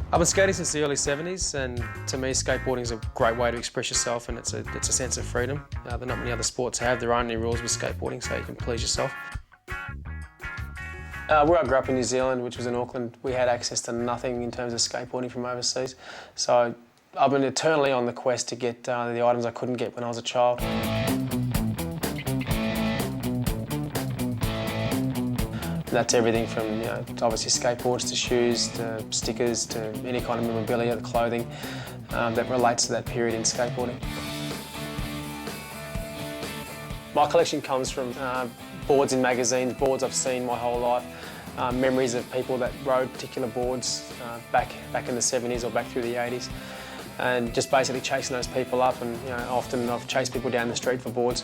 I've been skating since the early 70s, and to me skateboarding is a great way to express yourself, and it's a sense of freedom. There are not many other sports have. There aren't any rules with skateboarding, so you can please yourself. Where I grew up in New Zealand, which was in Auckland, we had access to nothing in terms of skateboarding from overseas. So I've been eternally on the quest to get the items I couldn't get when I was a child. That's everything from, obviously skateboards to shoes to stickers to any kind of memorabilia, the clothing that relates to that period in skateboarding. My collection comes from boards in magazines, boards I've seen my whole life, memories of people that rode particular boards back in the 70s or back through the 80s, and just basically chasing those people up. And often I've chased people down the street for boards.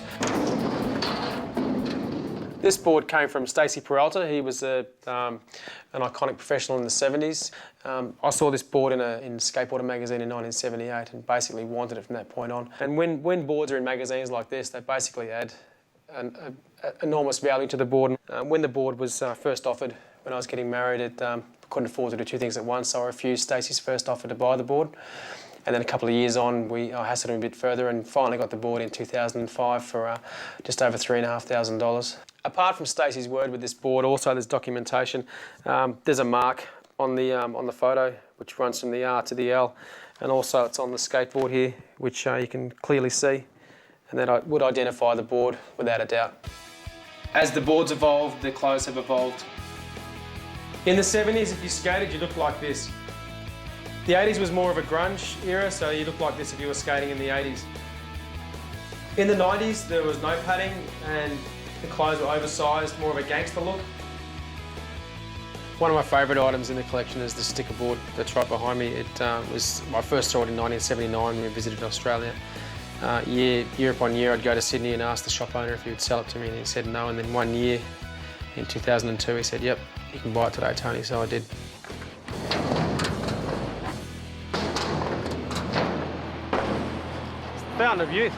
This board came from Stacey Peralta. He was an iconic professional in the 70s. I saw this board in Skateboarder magazine in 1978 and basically wanted it from that point on. And when boards are in magazines like this, they basically add an enormous value to the board. When the board was first offered, when I was getting married, I couldn't afford to do two things at once, so I refused Stacey's first offer to buy the board. And then a couple of years on, I hassled him a bit further and finally got the board in 2005 for just over $3,500. Apart from Stacey's word with this board, also there's documentation. There's a mark on the photo which runs from the R to the L, and also it's on the skateboard here, which you can clearly see, and that would identify the board without a doubt. As the boards evolved, the clothes have evolved. In the 70s, if you skated, you looked like this. The 80s was more of a grunge era, so you looked like this if you were skating in the 80s. In the 90s, there was no padding and the clothes were oversized, more of a gangster look. One of my favourite items in the collection is the sticker board that's right behind me. I first saw it in 1979 when we visited Australia. Year upon year, I'd go to Sydney and ask the shop owner if he would sell it to me, and he said no. And then one year, in 2002, he said, "Yep, you can buy it today, Tony." So I did. Fountain of youth.